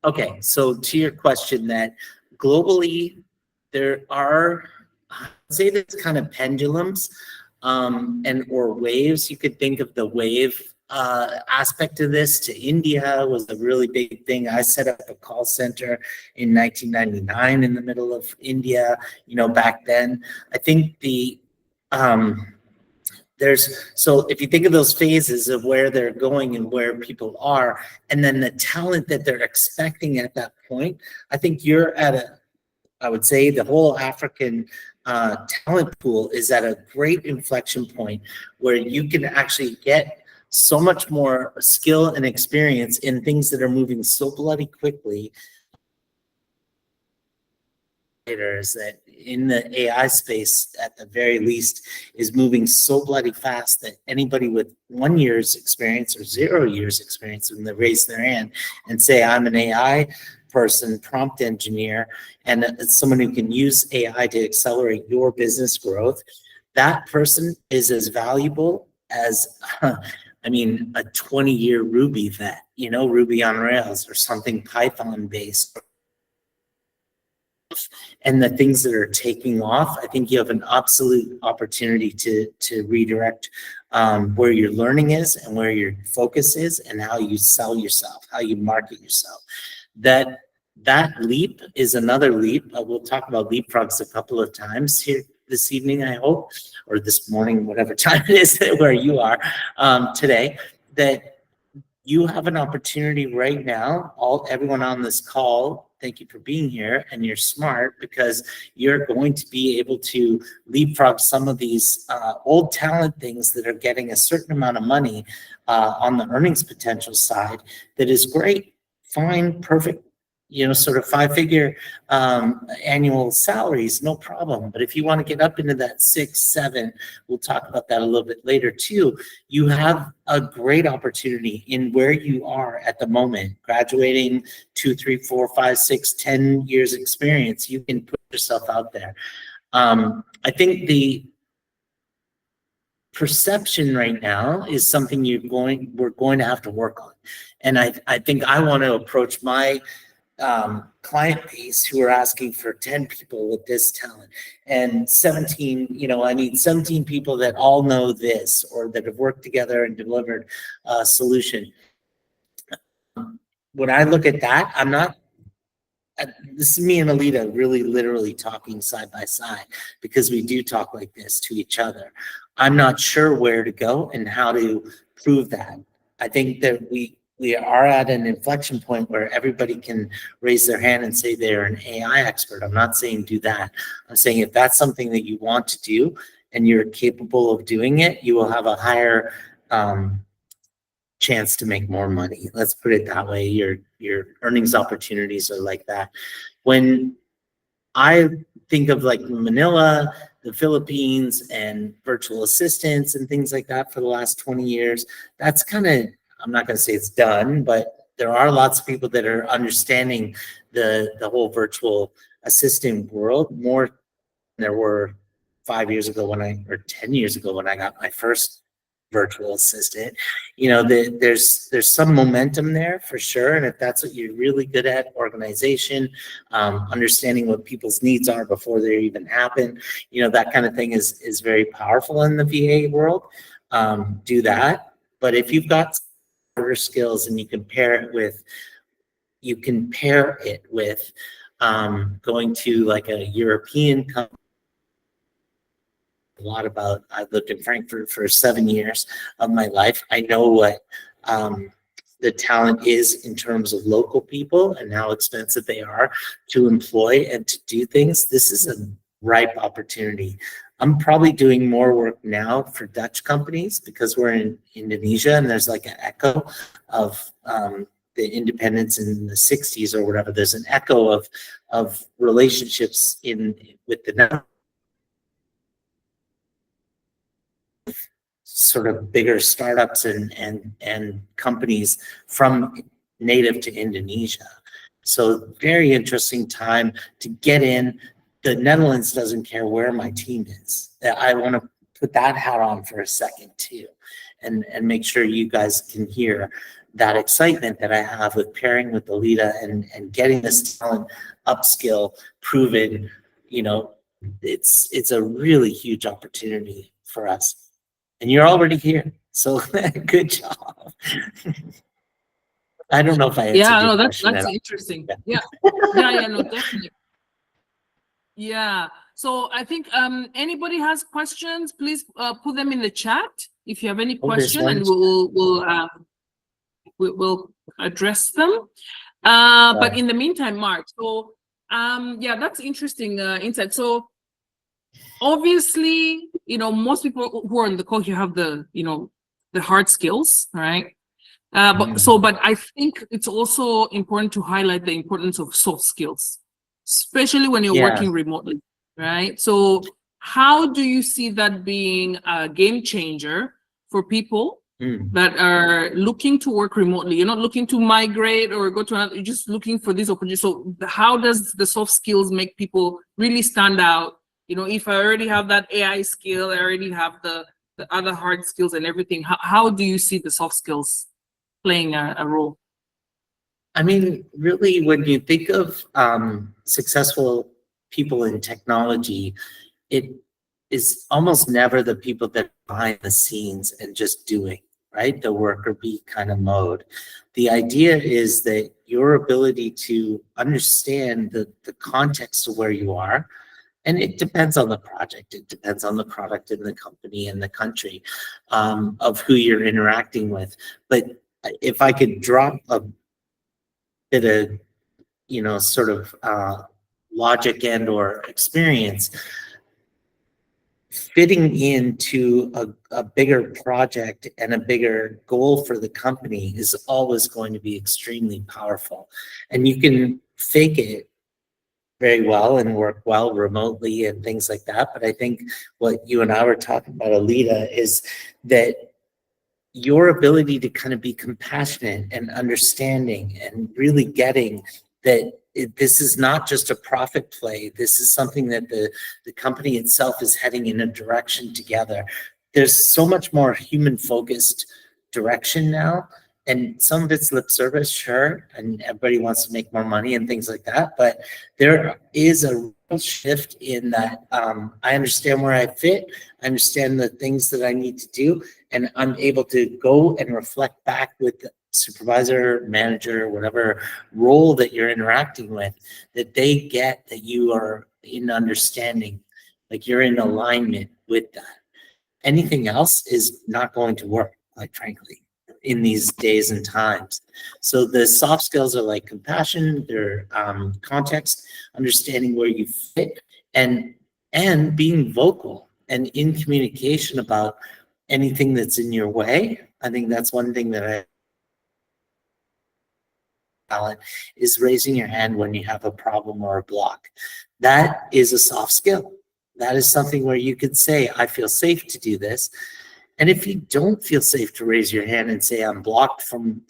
Okay, so to your question, that globally there are, I'd say there's kind of pendulums or waves. You could think of the wave aspect of this. To India was a really big thing. I set up a call center in 1999 in the middle of India. Back then, I think so if you think of those phases of where they're going and where people are, and then the talent that they're expecting at that point, I think you're at I would say the whole African talent pool is at a great inflection point where you can actually get so much more skill and experience in things that are moving so bloody quickly. Is that in the AI space, at the very least, is moving so bloody fast that anybody with 1 year's experience or 0 years experience, when they raise their hand and say, I'm an AI person, prompt engineer, and someone who can use AI to accelerate your business growth, that person is as valuable as a 20-year Ruby vet, Ruby on Rails or something Python based. And the things that are taking off, I think you have an absolute opportunity to redirect where your learning is and where your focus is and how you sell yourself, how you market yourself. That leap is another leap. We'll talk about leapfrogs a couple of times here this evening, I hope, or this morning, whatever time it is where you are today, that you have an opportunity right now, everyone on this call. Thank you for being here, and you're smart because you're going to be able to leapfrog some of these old talent things that are getting a certain amount of money on the earnings potential side. That is great, fine, perfect, sort of 5-figure annual salaries, no problem. But if you want to get up into that 6, 7, we'll talk about that a little bit later too. You have a great opportunity in where you are at the moment, graduating 2, 3, 4, 5, 6, 10 years experience. You can put yourself out there. I think perception right now is something we're going to have to work on. And I think I want to approach my client base who are asking for 10 people with this talent and 17, I need 17 people that all know this or that have worked together and delivered a solution. When I look at that, I'm not, this is me and Alita really literally talking side by side, because we do talk like this to each other. I'm not sure where to go and how to prove that. I think that we are at an inflection point where everybody can raise their hand and say they're an AI expert. I'm not saying do that. I'm saying if that's something that you want to do and you're capable of doing it, you will have a higher chance to make more money. Let's put it that way. Your earnings opportunities are like that. When I think of like Manila, the Philippines, and virtual assistants and things like that for the last 20 years, that's kind of, I'm not going to say it's done, but there are lots of people that are understanding the whole virtual assistant world more than there were 5 years ago or 10 years ago when I got my first virtual assistant. There's some momentum there for sure. And if that's what you're really good at, organization, understanding what people's needs are before they even happen, that kind of thing is very powerful in the VA world. Do that. But if you've got skills and you can pair it with going to like a European company. A lot about, I've lived in Frankfurt for 7 years of my life. I know what the talent is in terms of local people and how expensive they are to employ and to do things. This is a ripe opportunity. I'm probably doing more work now for Dutch companies because we're in Indonesia and there's like an echo of the independence in the 60s or whatever. There's an echo of relationships with the sort of bigger startups and companies from native to Indonesia. So very interesting time to get in. The Netherlands doesn't care where my team is. I want to put that hat on for a second too, and make sure you guys can hear that excitement that I have with pairing with Alita and getting this talent upskill proven. It's a really huge opportunity for us. And you're already here. So good job. I don't know if I answered your question. That's interesting. Yeah. No, definitely. Yeah. So I think anybody has questions, please put them in the chat if you have any question, and we'll address them. But in the meantime, Mark, so that's interesting insight. So obviously, most people who are on the call here have the hard skills, right? But I think it's also important to highlight the importance of soft skills, especially when you're working remotely, right? So how do you see that being a game changer for people that are looking to work remotely? You're not looking to migrate or go to another, you're just looking for this opportunity. So how does the soft skills make people really stand out? If I already have that AI skill, I already have the other hard skills and everything, how do you see the soft skills playing a role? I mean, really, when you think of successful people in technology, it is almost never the people that are behind the scenes and just doing, right? The worker bee kind of mode. The idea is that your ability to understand the context of where you are, and it depends on the project, it depends on the product and the company and the country of who you're interacting with. But if I could drop a bit of, sort of logic and or experience, fitting into a bigger project and a bigger goal for the company is always going to be extremely powerful. And you can fake it very well and work well remotely and things like that. But I think what you and I were talking about, Alita, is that your ability to kind of be compassionate and understanding and really getting that this is not just a profit play. This is something that the company itself is heading in a direction together. there's so much more human focused direction now. And some of it's lip service, sure, and everybody wants to make more money and things like that. But there is a real shift in that. I understand where I fit. I understand the things that I need to do, and I'm able to go and reflect back with the supervisor, manager, whatever role that you're interacting with, that they get that you are in understanding, like you're in alignment with that. Anything else is not going to work, quite frankly, in these days and times. So the soft skills are like compassion, they're context, understanding where you fit, and being vocal and in communication about anything that's in your way. I think that's one thing that I talent is raising your hand when you have a problem or a block. That is a soft skill. That is something where you could say, I feel safe to do this. And if you don't feel safe to raise your hand and say, I'm blocked from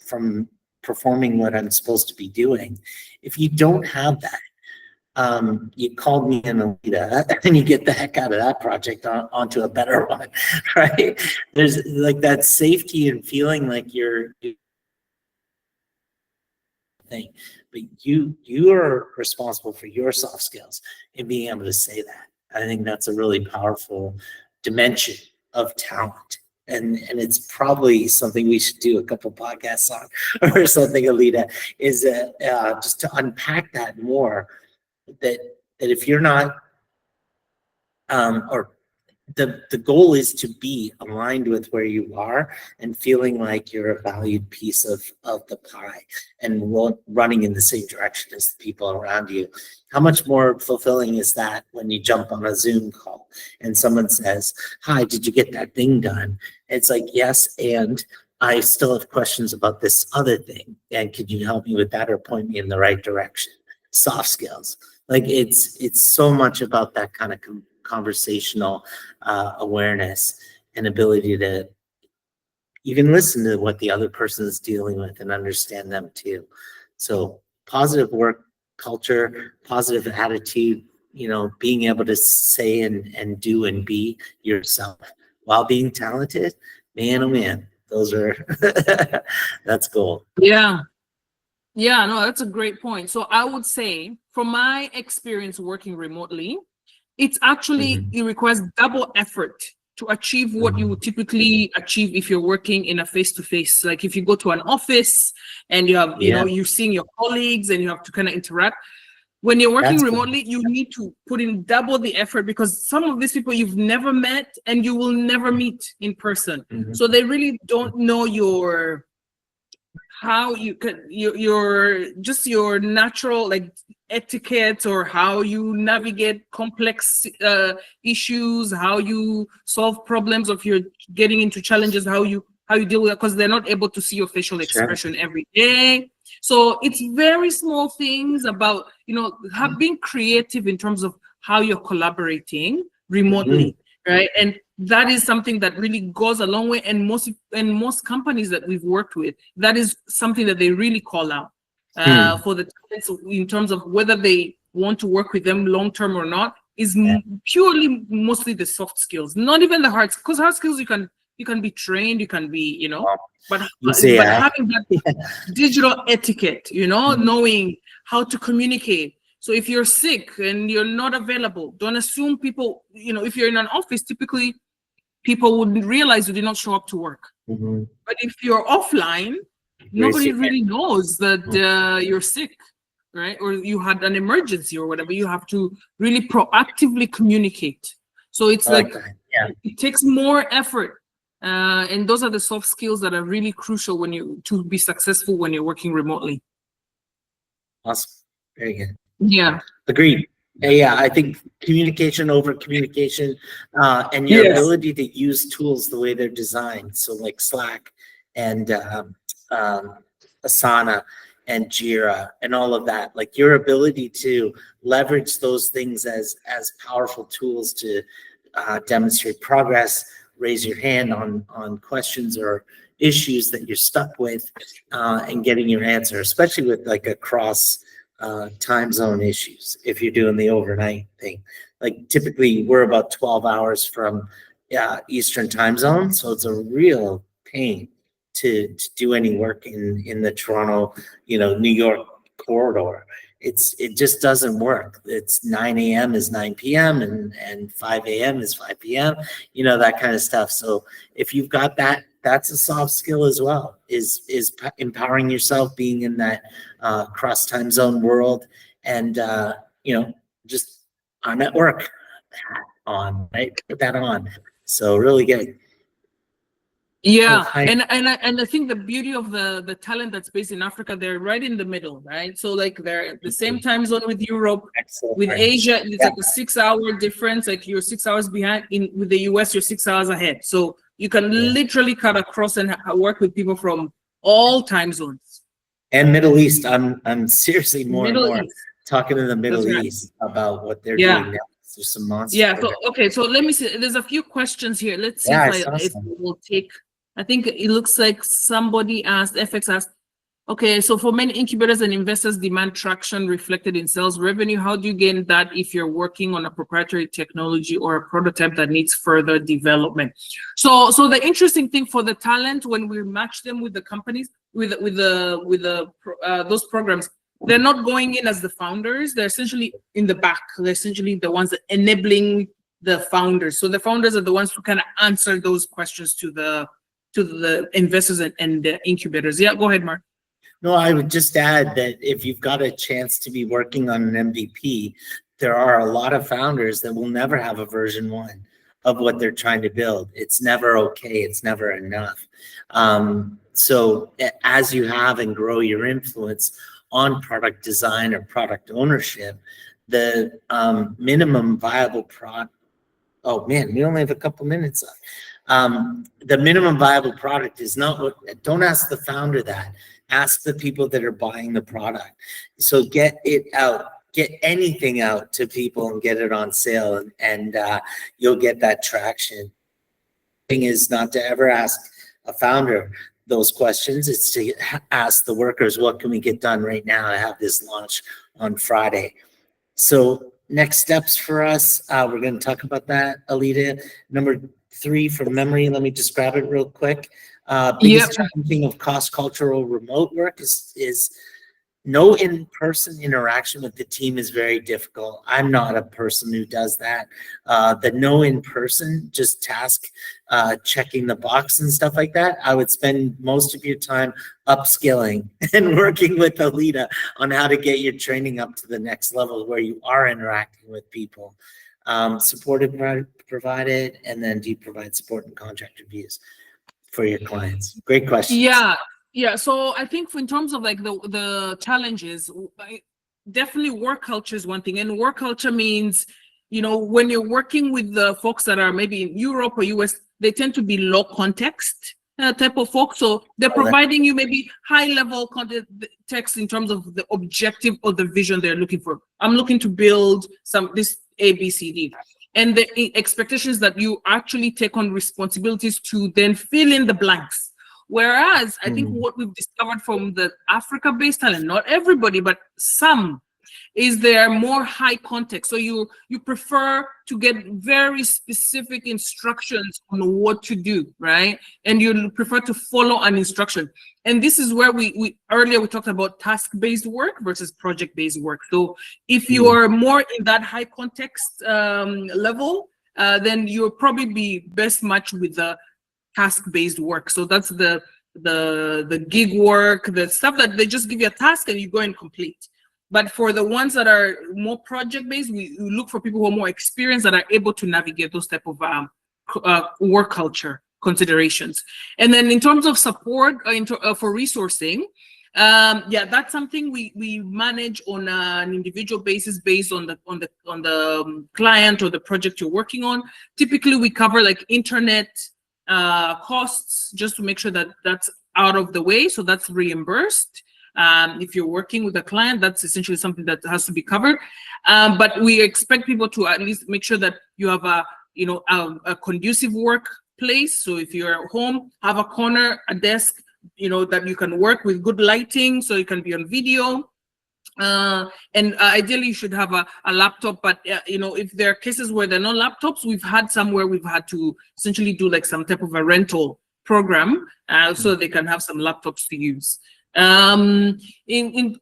performing what I'm supposed to be doing, if you don't have that, you called me an Alita, and you get the heck out of that project onto a better one, right? There's like that safety and feeling like you're thing, but you are responsible for your soft skills and being able to say that. I think that's a really powerful dimension of talent. And it's probably something we should do a couple podcasts on or something, Alita, is just to unpack that more, that if you're not, or the goal is to be aligned with where you are and feeling like you're a valued piece of the pie and running in the same direction as the people around you. How much more fulfilling is that when you jump on a Zoom call and someone says, hi, did you get that thing done? It's like, yes, and I still have questions about this other thing. And could you help me with that or point me in the right direction? Soft skills. Like it's so much about that kind of conversational awareness and ability to even listen to what the other person is dealing with and understand them too. So positive work culture, positive attitude, being able to say and do and be yourself while being talented, man, oh man, those are, that's gold. Yeah. Yeah, no, that's a great point. So I would say from my experience working remotely, it's actually, it requires double effort to achieve what you would typically achieve if you're working in a face-to-face. Like if you go to an office and you have, you're seeing your colleagues and you have to kind of interact. When you're working remotely, you need to put in double the effort because some of these people you've never met and you will never meet in person. So they really don't know how you could your natural like etiquette or how you navigate complex issues, how you solve problems, if you're getting into challenges, how you deal with it, because they're not able to see your facial expression every day. So it's very small things about being creative in terms of how you're collaborating remotely, right? And that is something that really goes a long way. And most companies that we've worked with, that is something that they really call out for the talents in terms of whether they want to work with them long term or not, is purely mostly the soft skills, not even the hard, because hard skills you can be trained, you can be, but having that digital etiquette, knowing how to communicate. So if you're sick and you're not available, don't assume people, if you're in an office, typically people would realize you did not show up to work. But if you're offline, nobody really knows that you're sick, right? Or you had an emergency or whatever. You have to really proactively communicate. So it's it takes more effort. And those are the soft skills that are really crucial to be successful when you're working remotely. Awesome. Very good. Yeah. Agreed. Yeah, I think communication over communication and your ability to use tools the way they're designed. So like Slack and Asana and Jira and all of that, like your ability to leverage those things as powerful tools to demonstrate progress, raise your hand on questions or issues that you're stuck with and getting your answer, especially with like a cross time zone issues. If you're doing the overnight thing, like typically we're about 12 hours from Eastern time zone. So it's a real pain to do any work in the Toronto, New York corridor. It just doesn't work. It's 9 a.m. is 9 p.m. and 5 a.m. is 5 p.m., that kind of stuff. So if you've got that, that's a soft skill as well, is empowering yourself, being in that cross time zone world, and just our network hat on, right? Put that on. So really good. Yeah, Oh, and I think the beauty of the talent that's based in Africa, they're right in the middle, right? So like they're the same time zone with Europe, excellent. with Asia, it's like a 6-hour difference. Like you're 6 hours behind. With the US, you're 6 hours ahead. So you can literally cut across and work with people from all time zones. And Middle East, I'm seriously more and more East. talking to the Middle That's right. East about what they're doing now. There's some monsters. Yeah. So okay. So let me see. There's a few questions here. Let's see if we will take. I think it looks like somebody asked. FX asked. Okay, so for many incubators and investors demand traction reflected in sales revenue. How do you gain that if you're working on a proprietary technology or a prototype that needs further development? So the interesting thing for the talent, when we match them with the companies, with those programs, they're not going in as the founders. They're essentially in the back. They're essentially the ones that enabling the founders. So the founders are the ones who kind of answer those questions to the investors and the incubators. Yeah, go ahead, Mark. No, I would just add that if you've got a chance to be working on an MVP, there are a lot of founders that will never have a version 1 of what they're trying to build. It's never okay. It's never enough. So as you have and grow your influence on product design or product ownership, the minimum viable product. Oh man, we only have a couple minutes left. The minimum viable product is not what. Don't ask the founder that. Ask the people that are buying the product. So get it out, get anything out to people and get it on sale, and you'll get that traction. The thing is not to ever ask a founder those questions. It's to ask the workers, what can we get done right now to have this launch on Friday? So next steps for us, we're going to talk about that, Alita. Number 3 from memory, let me just grab it real quick. Biggest challenging of cross-cultural remote work is no in-person interaction with the team is very difficult. I'm not a person who does that. The no in-person, just task checking the box and stuff like that. I would spend most of your time upskilling and working with Alita on how to get your training up to the next level where you are interacting with people. Support provided, and then do you provide support and contract reviews for your clients? Great question. Yeah. So I think in terms of like the challenges, definitely work culture is one thing. And work culture means, when you're working with the folks that are maybe in Europe or US, they tend to be low context type of folks. So they're providing you maybe high level context in terms of the objective or the vision they're looking for. I'm looking to build this ABCD. And the expectations that you actually take on responsibilities to then fill in the blanks. Whereas I think what we've discovered from the Africa-based talent, not everybody, but some, is there more high context. So you prefer to get very specific instructions on what to do, right? And you prefer to follow an instruction. And this is where we earlier we talked about task-based work versus project-based work. So if you are more in that high context level, then you'll probably be best matched with the task-based work. So that's the gig work, the stuff that they just give you a task and you go and complete. But for the ones that are more project-based, we look for people who are more experienced that are able to navigate those type of work culture considerations. And then in terms of support for resourcing, that's something we manage on an individual basis based on the client or the project you're working on. Typically, we cover like internet costs just to make sure that that's out of the way, so that's reimbursed. If you're working with a client, that's essentially something that has to be covered. But we expect people to at least make sure that you have a conducive workplace. So if you're at home, have a corner, a desk, that you can work with good lighting, so you can be on video. And ideally you should have a laptop, but you know, if there are cases where there are no laptops, we've had somewhere we've had to essentially do like some type of a rental program so they can have some laptops to use. In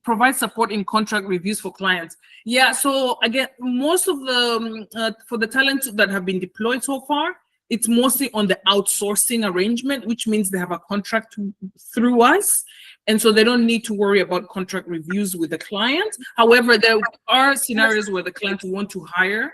provide support in contract reviews for clients. Yeah, so again, most of the for the talents that have been deployed so far, it's mostly on the outsourcing arrangement, which means they have a contract through us. And so they don't need to worry about contract reviews with the client. However, there are scenarios where the client will want to hire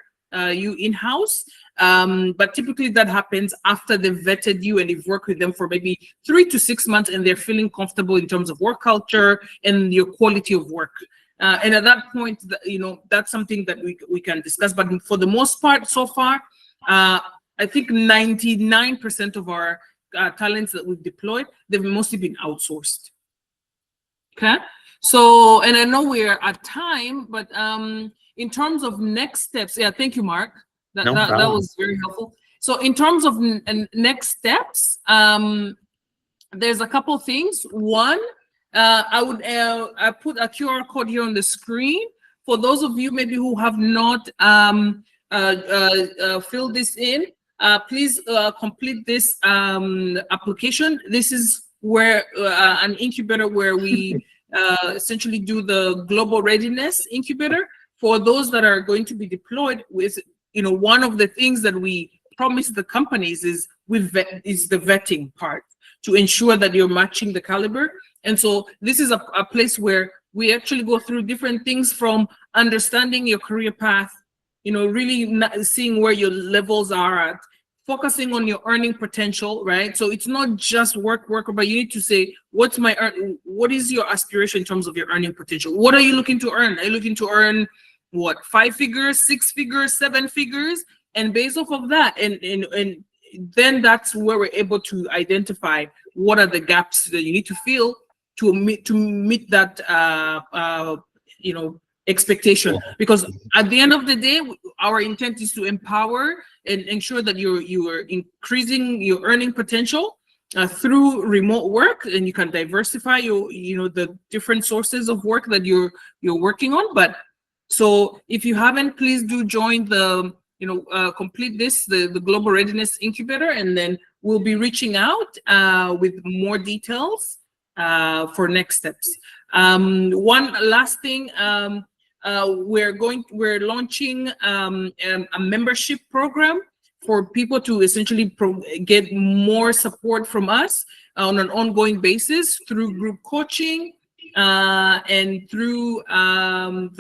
you in-house. But typically that happens after they've vetted you and you've worked with them for maybe 3 to 6 months and they're feeling comfortable in terms of work culture and your quality of work. And at that point, you know, that's something that we can discuss. But for the most part, so far, I think 99% of our talents that we've deployed, they've mostly been outsourced. Okay, so, and I know we're at time, but in terms of next steps, yeah, thank you, Mark. That was very helpful. So in terms of next steps, there's a couple things. One, I put a QR code here on the screen for those of you maybe who have not filled this in. Please complete this application. This is where an incubator where we essentially do the global readiness incubator for those that are going to be deployed. With, you know, one of the things that we promise the companies is the vetting part to ensure that you're matching the caliber. And so this is a place where we actually go through different things, from understanding your career path, you know, really seeing where your levels are at, focusing on your earning potential, right? So it's not just work, but you need to say, what is your aspiration in terms of your earning potential? What are you looking to earn? Are you looking to earn what, 5 figures, 6 figures, 7 figures? And based off of that, and then that's where we're able to identify what are the gaps that you need to fill to meet that you know, expectation. Because at the end of the day, our intent is to empower and ensure that you are increasing your earning potential through remote work, and you can diversify the different sources of work that you're working on. But so if you haven't, please do join the complete the Global Readiness Incubator, and then we'll be reaching out with more details for next steps. One last thing. We're launching a membership program for people to essentially get more support from us on an ongoing basis through group coaching and through some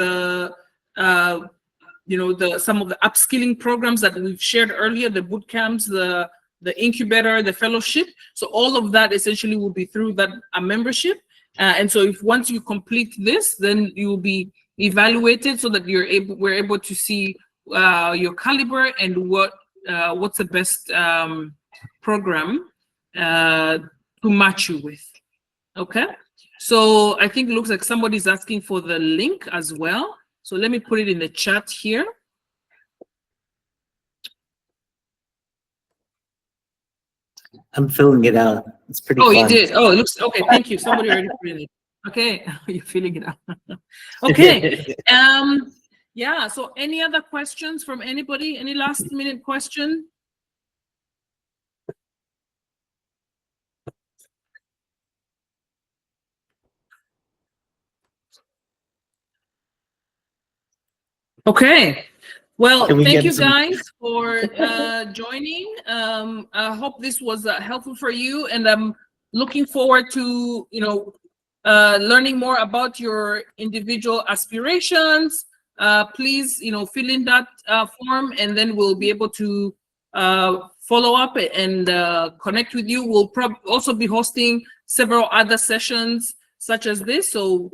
of the upskilling programs that we've shared earlier, the boot camps, the incubator, the fellowship. So all of that essentially will be through that membership. And so if once you complete this, then you will be evaluated so that we're able to see your caliber and what's the best program to match you with. Okay, so I think it looks like somebody's asking for the link as well, so let me put it in the chat here. I'm filling it out. It's pretty fun. You did. Oh, it looks okay. Thank you. Somebody already put it. Okay, you're filling it out. Okay. Yeah, so any other questions from anybody? Any last minute question? Okay. Well, thank you guys for joining. I hope this was helpful for you, and I'm looking forward to learning more about your individual aspirations. Please, fill in that form, and then we'll be able to follow up and connect with you. We'll also be hosting several other sessions such as this, so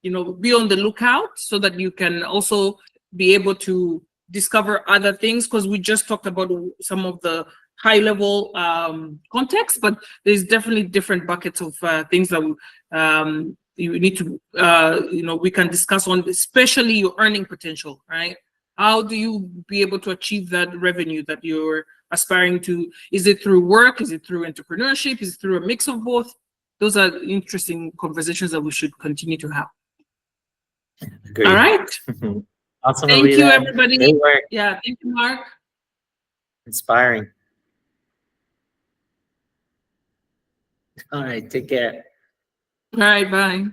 be on the lookout so that you can also be able to discover other things, because we just talked about some of the high level context, but there's definitely different buckets of things that you need to we can discuss on, especially your earning potential, right? How do you be able to achieve that revenue that you're aspiring to? Is it through work? Is it through entrepreneurship? Is it through a mix of both? Those are interesting conversations that we should continue to have. Agreed. All right. Awesome, Thank you, Alita. everybody. Great work. Yeah, thank you, Mark. Inspiring. All right, take care. All right, bye.